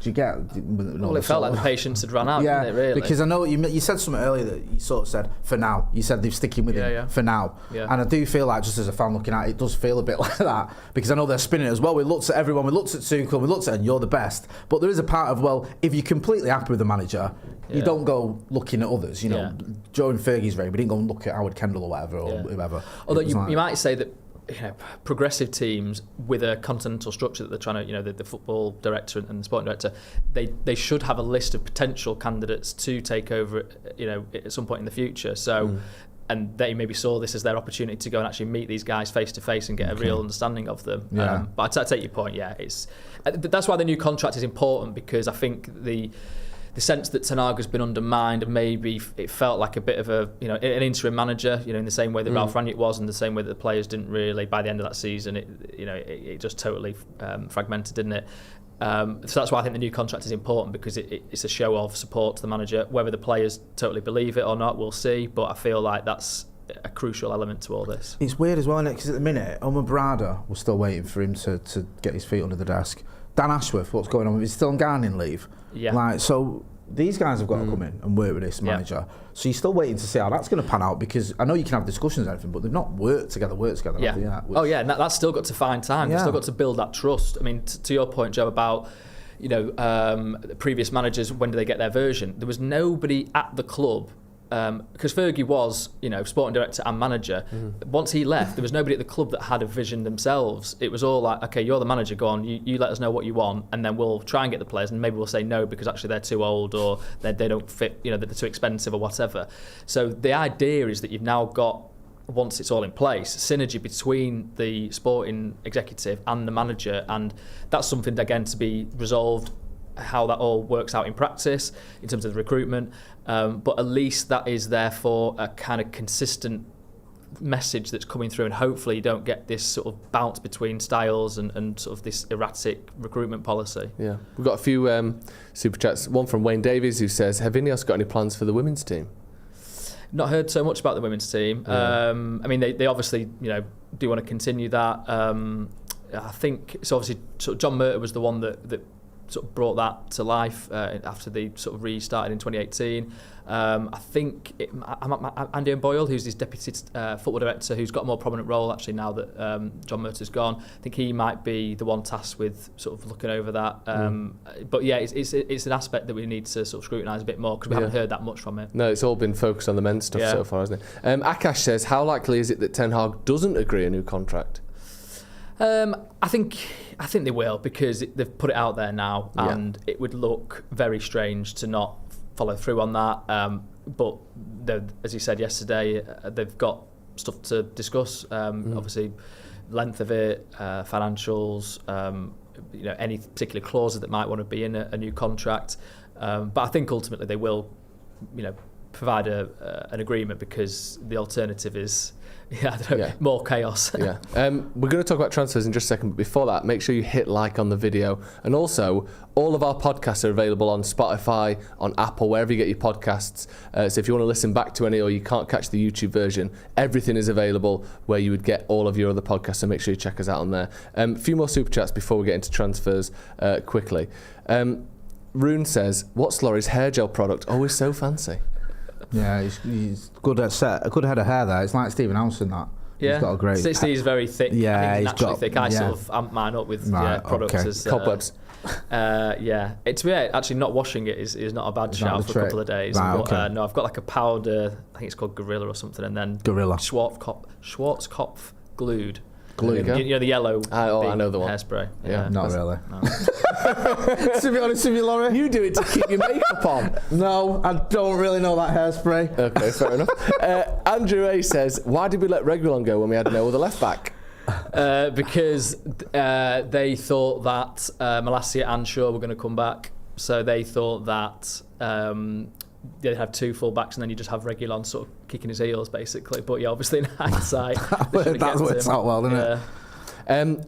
Do you get? Well, it felt like the patience had run out, didn't it, really? Because I know you said something earlier that you sort of said, for now. You said they're sticking with him for now. And I do feel like, just as a fan looking at it, it does feel a bit like that, because I know they're spinning it as well. We looked at everyone, we looked at Tuchel, we looked at, and you're the best. But there is a part of, well, if you're completely happy with the manager, you don't go looking at others. You know, Joe and Fergie's very, we didn't go and look at Howard Kendall or whatever, or whoever. Although you might say that, you know, progressive teams with a continental structure that they're trying to, you know, the football director and the sporting director, they should have a list of potential candidates to take over, you know, at some point in the future. So, and they maybe saw this as their opportunity to go and actually meet these guys face to face and get a real understanding of them. But I take your point. It's that's why the new contract is important, because I think the the sense that Ten Hag has been undermined, and maybe it felt like a bit of a, an interim manager, in the same way that Ralph Rangnick was, and the same way that the players didn't really, by the end of that season, it just totally fragmented, didn't it? So that's why I think the new contract is important, because it's a show of support to the manager. Whether the players totally believe it or not, we'll see. But I feel like that's a crucial element to all this. It's weird as well, isn't it? Because at the minute, Omar Brada was still waiting for him to get his feet under the desk. Dan Ashworth, what's going on? He's still on gardening leave. Yeah. So these guys have got to come in and work with this manager. So you're still waiting to see how that's going to pan out, because I know you can have discussions and everything, but they've not worked together Yeah. yet. And that's still got to find time. They've still got to build that trust. I mean, to your point, Joe, about previous managers, when do they get their version? There was nobody at the club. Because Fergie was, sporting director and manager. Once he left, there was nobody at the club that had a vision themselves. It was all like, okay, you're the manager, go on, you let us know what you want, and then we'll try and get the players, and maybe we'll say no because actually they're too old, or they don't fit, they're too expensive or whatever. So the idea is that you've now got, once it's all in place, synergy between the sporting executive and the manager, and that's something, again, to be resolved, how that all works out in practice in terms of the recruitment, but at least that is therefore a kind of consistent message that's coming through, and hopefully you don't get this sort of bounce between styles and sort of this erratic recruitment policy. Yeah, we've got a few super chats. One from Wayne Davies, who says, have INEOS got any plans for the women's team? Not heard so much about the women's team. I mean, they obviously do want to continue that. I think it's obviously sort of John Murtagh was the one that sort of brought that to life after they sort of restarted in 2018. I think Andy Boyle, who's his deputy football director, who's got a more prominent role actually now that John Murtagh's gone, I think he might be the one tasked with sort of looking over that. But yeah, it's an aspect that we need to sort of scrutinise a bit more, because we haven't heard that much from it. No, it's all been focused on the men's stuff so far, hasn't it? Akash says, how likely is it that Ten Hag doesn't agree a new contract? I think they will, because they've put it out there now, and it would look very strange to not follow through on that. But as you said yesterday, they've got stuff to discuss. Obviously, length of it, financials, any particular clauses that might want to be in a new contract. But I think ultimately they will, provide an agreement, because the alternative is more chaos. We're going to talk about transfers in just a second, but before that, make sure you hit like on the video. And also, all of our podcasts are available on Spotify, on Apple, wherever you get your podcasts. So if you want to listen back to any, or you can't catch the YouTube version, everything is available where you would get all of your other podcasts, so make sure you check us out on there. A few more super chats before we get into transfers quickly. Rune says, what's Laurie's hair gel product? Always so fancy. Yeah, he's good at a good head of hair there. It's like Stephen Howson, that. Yeah, he's got a great... 60 is very thick. Yeah, I think he's naturally got... thick. I sort of amp mine up with products. Okay. As, cobwebs. It's actually not washing it is not a bad shout for a couple of days. Right, but, okay. No, I've got like a powder, I think it's called Gorilla or something, and then Schwarzkopf glued. Glued. The yellow I know the one. hairspray. Yeah, not really. No. To be honest with you, Laurie, You do it to keep your makeup on. no, I don't really know that hairspray. Okay, fair enough. Andrew A says, why did we let Reguilon go when we had no other left back? Because they thought that Malacia and Shaw were going to come back, so they thought that they'd have two full backs, and then you just have Reguilon sort of kicking his heels, basically. But yeah, obviously in hindsight, that works out well, doesn't it?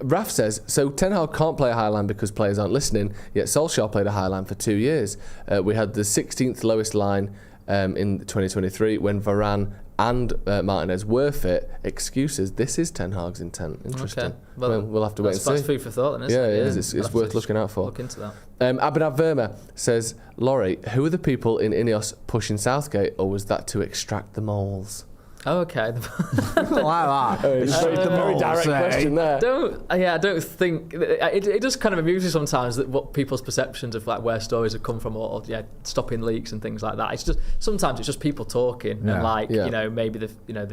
Raf says, so Ten Hag can't play a high line because players aren't listening, yet Solskjaer played a high line for 2 years. We had the 16th lowest line in 2023 when Varane and Martinez were fit. Excuses. This is Ten Hag's intent. Interesting. Okay. Well, we'll have to wait and see. That's food for thought, then, isn't it? Yeah, it is. It's worth looking out for. Look into that. Abhinav Verma says, Laurie, who are the people in INEOS pushing Southgate, or was that to extract the moles? Oh, okay. Like that. It's a very direct question there. I don't think it just kind of amuses sometimes that what people's perceptions of like where stories have come from, or stopping leaks and things like that. It's just sometimes it's just people talking and maybe they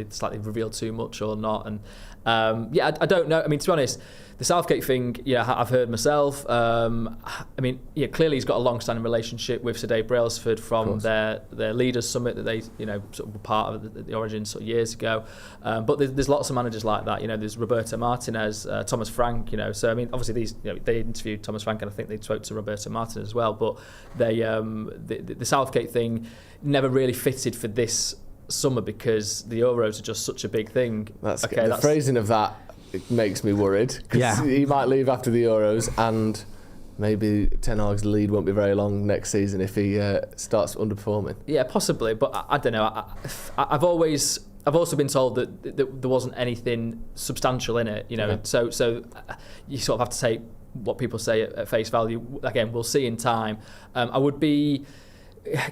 slightly revealed too much or not, and I don't know. I mean, to be honest, The Southgate thing, I've heard myself. Clearly he's got a long-standing relationship with Sir Dave Brailsford from their Leaders Summit that they, sort of were part of the origin sort of years ago. But there's lots of managers like that. There's Roberto Martinez, Thomas Frank. So obviously these, they interviewed Thomas Frank, and I think they spoke to Roberto Martinez as well. But they, the Southgate thing never really fitted for this summer because the Euros are just such a big thing. That's phrasing of that. It makes me worried because he might leave after the Euros, and maybe Ten Hag's lead won't be very long next season if he starts underperforming. Yeah, possibly, but I don't know. I've also been told that there wasn't anything substantial in it, So you sort of have to take what people say at face value. Again, we'll see in time. I would be,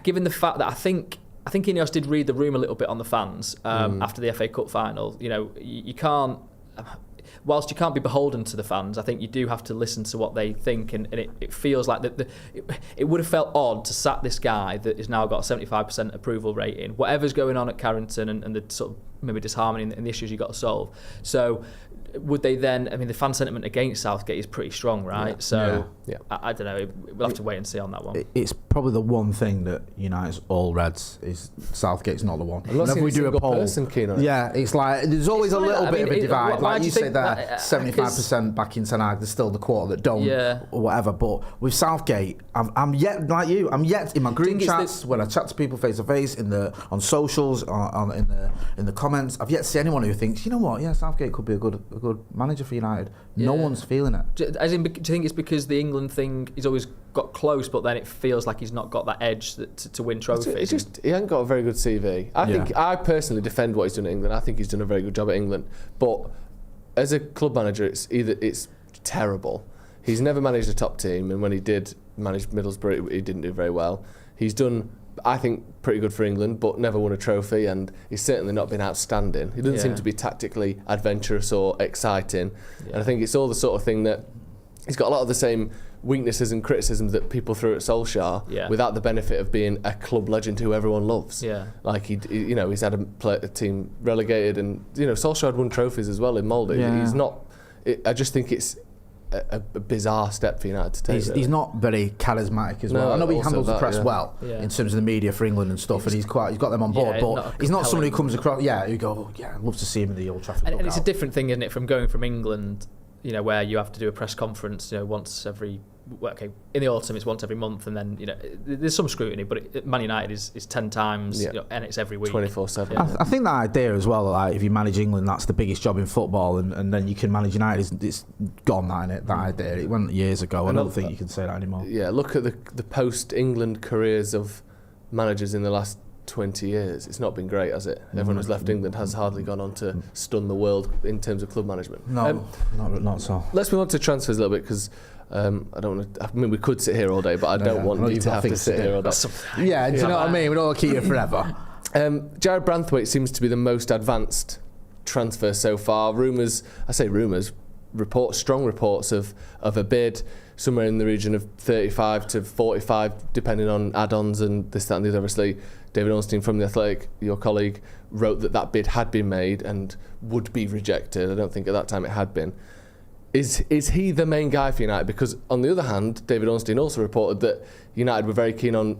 given the fact that I think INEOS did read the room a little bit on the fans after the FA Cup final. You can't. Whilst you can't be beholden to the fans, I think you do have to listen to what they think, and it feels like it would have felt odd to sack this guy that has now got a 75% approval rating, whatever's going on at Carrington and the sort of maybe disharmony and the issues you've got to solve. So would they then, the fan sentiment against Southgate is pretty strong, right? I don't know, we'll have to wait and see on that one. It's probably the one thing that unites all Reds is Southgate's not the one. Whenever we do a poll, keen on it. It's like there's always a little bit of a divide. Like you say there, 75% back in Ten Hag, there's still the quarter that don't, or whatever. But with Southgate, I'm yet like you. I'm yet in my group chats when I chat to people face to face, on socials, in the comments. I've yet to see anyone who thinks, you know what, Southgate could be a good manager for United. No one's feeling it. As in, do you think it's because the England thing, he's always got close, but then it feels like he's not got that edge to win trophies? It's just he hasn't got a very good CV. I personally defend what he's done at England. I think he's done a very good job at England. But as a club manager, it's terrible. He's never managed a top team, and when he did manage Middlesbrough, he didn't do very well. He's done, I think, pretty good for England, but never won a trophy, and he's certainly not been outstanding. He doesn't seem to be tactically adventurous or exciting, and I think it's all the sort of thing that he's got a lot of the same weaknesses and criticisms that people threw at Solskjaer, without the benefit of being a club legend who everyone loves. Like he's had a team relegated, and Solskjaer had won trophies as well in Molde. He's not. I just think it's a bizarre step for United to take. He's not very charismatic as well. I know he handles the press well in terms of the media for England and stuff, and he's got them on board. But he's not somebody who comes across. You go, I'd love to see him in the Old Trafford. And it's a different thing, isn't it, from going from England, where you have to do a press conference, once every. In the autumn it's once every month, and then there's some scrutiny, but Man United is 10 times, and it's every week, 24/7. I think that idea as well, like if you manage England, that's the biggest job in football, and then you can manage United. It's gone, that idea. It went years ago. I don't think you can say that anymore. Look at the post-England careers of managers in the last 20 years. It's not been great, has it? Everyone who's left England has hardly gone on to stun the world in terms of club management. Not so. Let's move on to transfers a little bit, because I don't want to. We could sit here all day, but I don't want you to have to sit here all day. Do you know what I mean? We don't want to keep you forever. Jared Branthwaite seems to be the most advanced transfer so far. Strong reports of a bid somewhere in the region of 35 to 45, depending on add-ons and this, that and the other. Obviously, David Ornstein from The Athletic, your colleague, wrote that bid had been made and would be rejected. I don't think at that time it had been. Is he the main guy for United? Because on the other hand, David Ornstein also reported that United were very keen on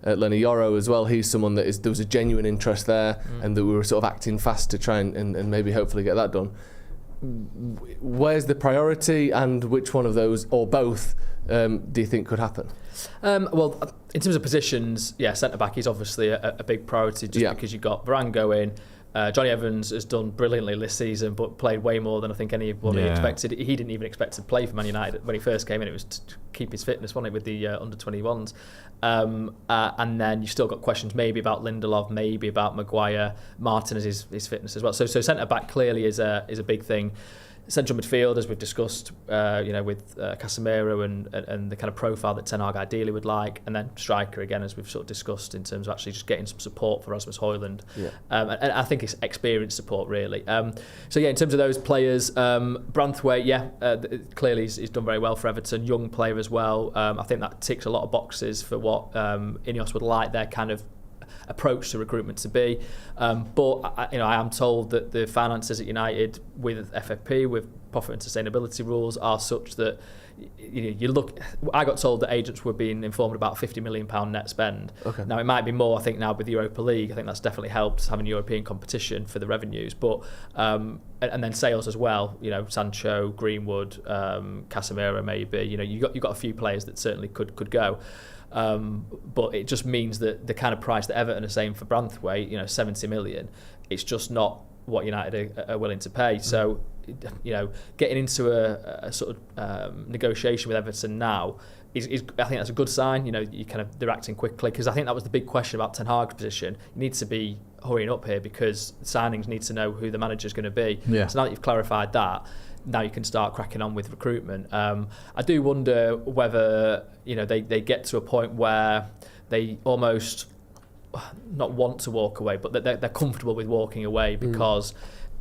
Lenny Yoro as well. He's someone there was a genuine interest there, and that we were sort of acting fast to try and maybe hopefully get that done. Where's the priority, and which one of those or both do you think could happen? Well, in terms of positions, centre back is obviously a big priority, just because you've got Varane going. Johnny Evans has done brilliantly this season, but played way more than I think anybody expected. He didn't even expect to play for Man United when he first came in. It was to keep his fitness, wasn't it, with the under-21s. And then you've still got questions maybe about Lindelof, maybe about Maguire, Martinez, his fitness as well. So centre-back clearly is a big thing. Central midfield, as we've discussed, with Casemiro and the kind of profile that Ten Hag ideally would like, and then striker again, as we've sort of discussed, in terms of actually just getting some support for Rasmus Højlund. And I think it's experienced support, really. In terms of those players, Branthwaite, clearly he's done very well for Everton, young player as well. I think that ticks a lot of boxes for what INEOS would like their kind of approach to recruitment to be, but I am told that the finances at United with FFP, with profit and sustainability rules are such that you look. I got told that agents were being informed about £50 million net spend. Okay. Now it might be more. I think now with the Europa League, I think that's definitely helped having European competition for the revenues. But and then sales as well. Sancho, Greenwood, Casemiro, maybe. You got a few players that certainly could go. But it just means that the kind of price that Everton are saying for Branthwaite, 70 million, it's just not what United are willing to pay. So, getting into a sort of negotiation with Everton now is I think that's a good sign. They're acting quickly, because I think that was the big question about Ten Hag's position. You need to be hurrying up here because signings need to know who the manager's going to be. Yeah. So now that you've clarified that, now you can start cracking on with recruitment. I do wonder whether they get to a point where they almost not want to walk away, but they're comfortable with walking away, because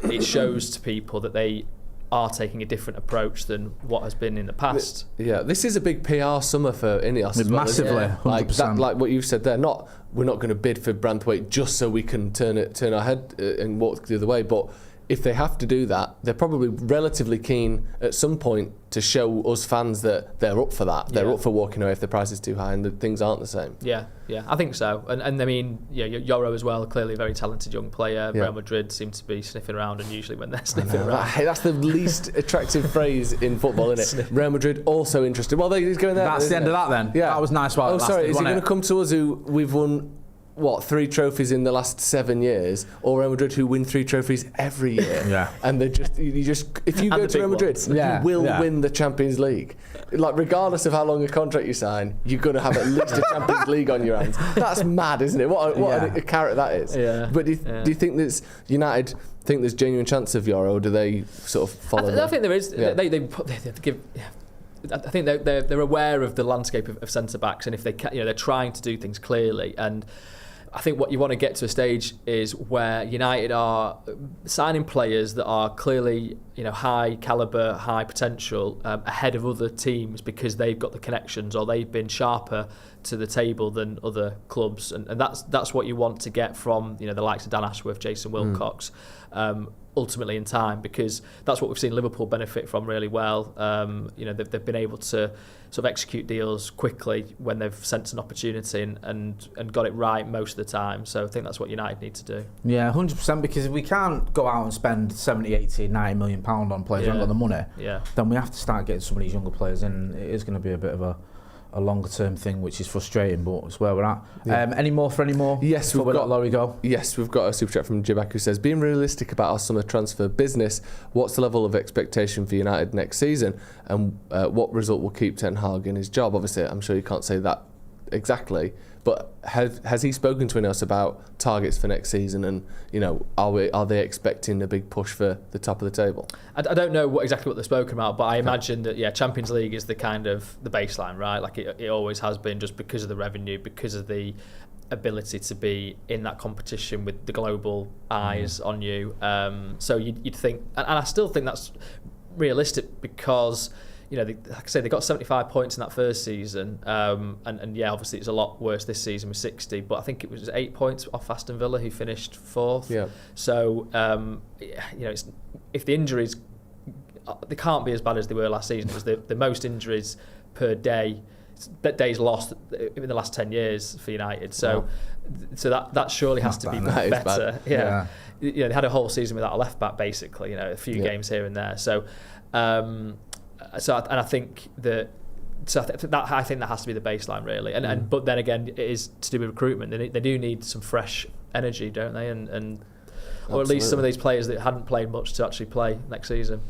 it shows to people that they are taking a different approach than what has been in the past. Yeah, this is a big PR summer for INEOS as well. Massively, 100%. Like what you've said there. We're not going to bid for Branthwaite just so we can turn our head and walk the other way, but if they have to do that, they're probably relatively keen at some point to show us fans that they're up for that. They're up for walking away if the price is too high and the things aren't the same. Yeah, I think so. And I mean, Yoro as well, clearly a very talented young player. Real Madrid seem to be sniffing around, and usually when they're sniffing around. That's the least attractive phrase in football, isn't it? Real Madrid also interested. Well, he's going there. That's the end of that then. Yeah. That was nice while it lasted. Sorry, is he going to come to us who we've won 3 trophies in the last 7 years, or Real Madrid who win 3 trophies every year? Yeah. And they just if you go to Real Madrid, you will win the Champions League. Like, regardless of how long a contract you sign, you're going to have at least a Champions League on your hands. That's mad, isn't it? What a carrot that is. Yeah. But do you think that United think there's genuine chance of Yoro, or do they sort of follow? I think there is. Yeah. They give. I think they're aware of the landscape of centre backs, and if they can, they're trying to do things clearly. And I think what you want to get to a stage is where United are signing players that are clearly, high calibre, high potential, ahead of other teams, because they've got the connections or they've been sharper to the table than other clubs, and that's what you want to get from the likes of Dan Ashworth, Jason Wilcox. Ultimately in time, because that's what we've seen Liverpool benefit from really well. They've been able to sort of execute deals quickly when they've sensed an opportunity and got it right most of the time. So I think that's what United need to do. Yeah, 100%, because if we can't go out and spend 70, 80, 90 million pound on players who haven't got the money, then we have to start getting some of these younger players in. It is going to be a bit of a longer term thing, which is frustrating, but it's where we're at. Any more? Yes, we've got Laurie go. Yes, we've got a super chat from Jibak who says, being realistic about our summer transfer business, what's the level of expectation for United next season, and what result will keep Ten Hag in his job? Obviously, I'm sure you can't say that exactly, but has he spoken to us about targets for next season, and are they expecting a big push for the top of the table? I don't know exactly what they're spoken about, but I imagine that Champions League is the kind of the baseline, right? Like it always has been, just because of the revenue, because of the ability to be in that competition with the global eyes on you. So you'd think, and I still think that's realistic, because like I say, they got 75 points in that first season, and obviously it's a lot worse this season with 60. But I think it was 8 points off Aston Villa, who finished 4th. Yeah. So if the injuries, they can't be as bad as they were last season. It was the most injuries per day, days lost in the last 10 years for United. So that surely has to be better. Yeah. They had a whole season without a left back, basically. A few games here and there. So. I think that has to be the baseline, really, but then again, it is to do with recruitment. They do need some fresh energy, don't they? And or at least some of these players that hadn't played much to actually play next season.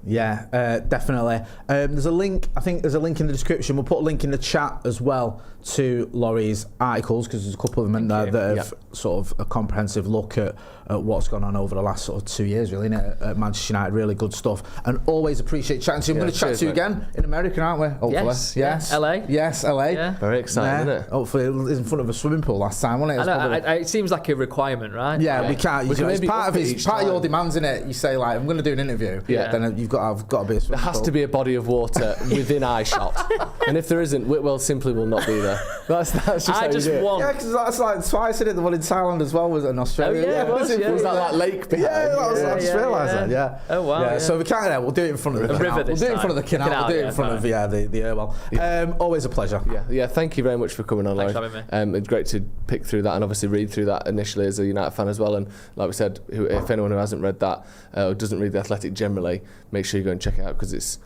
Yeah, definitely. There's a link. I think there's a link in the description. We'll put a link in the chat as well to Laurie's articles, because there's a couple of them in there that have sort of a comprehensive look at what's gone on over the last sort of 2 years, really, at Manchester United. Really good stuff, and always appreciate chatting to you. I'm going to chat to you again in America, aren't we? Hopefully. Yes. LA. Yes, LA. Yeah. Very exciting, isn't it? Hopefully, it was in front of a swimming pool last time, wasn't it? It seems like a requirement, right? Yeah, we can't. It's part of your demands, isn't it? You say, like, I'm going to do an interview. Yeah. Then you've got to be a swimming pool. There has to be a body of water within eyeshot, and if there isn't, Whitwell simply will not be there. That's just how I you just do it. want. Yeah, because that's like twice in it. The one in Thailand as well was in Australia. Oh, yeah, it was, yeah. Was that like lake behind? Yeah, that was, I just realised that. Yeah. Oh wow. Yeah, so we can't. We'll do it in front of the canal. river We'll this do it in time. front of the canal. We'll do it in front of the Irwell. Always a pleasure. Yeah. Thank you very much for coming on. Thanks Laurie. for having me. It's great to pick through that and obviously read through that initially as a United fan as well. And like we said, if anyone who hasn't read that or doesn't read The Athletic generally, make sure you go and check it out because it's,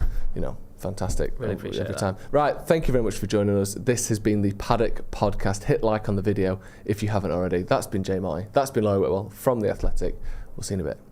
fantastic. Really appreciate every that. time. Right, thank you very much for joining us. This has been the Paddock Podcast. Hit like on the video if you haven't already. That's been Jay Motty. That's been Laurie Whitwell from The Athletic. We'll see you in a bit.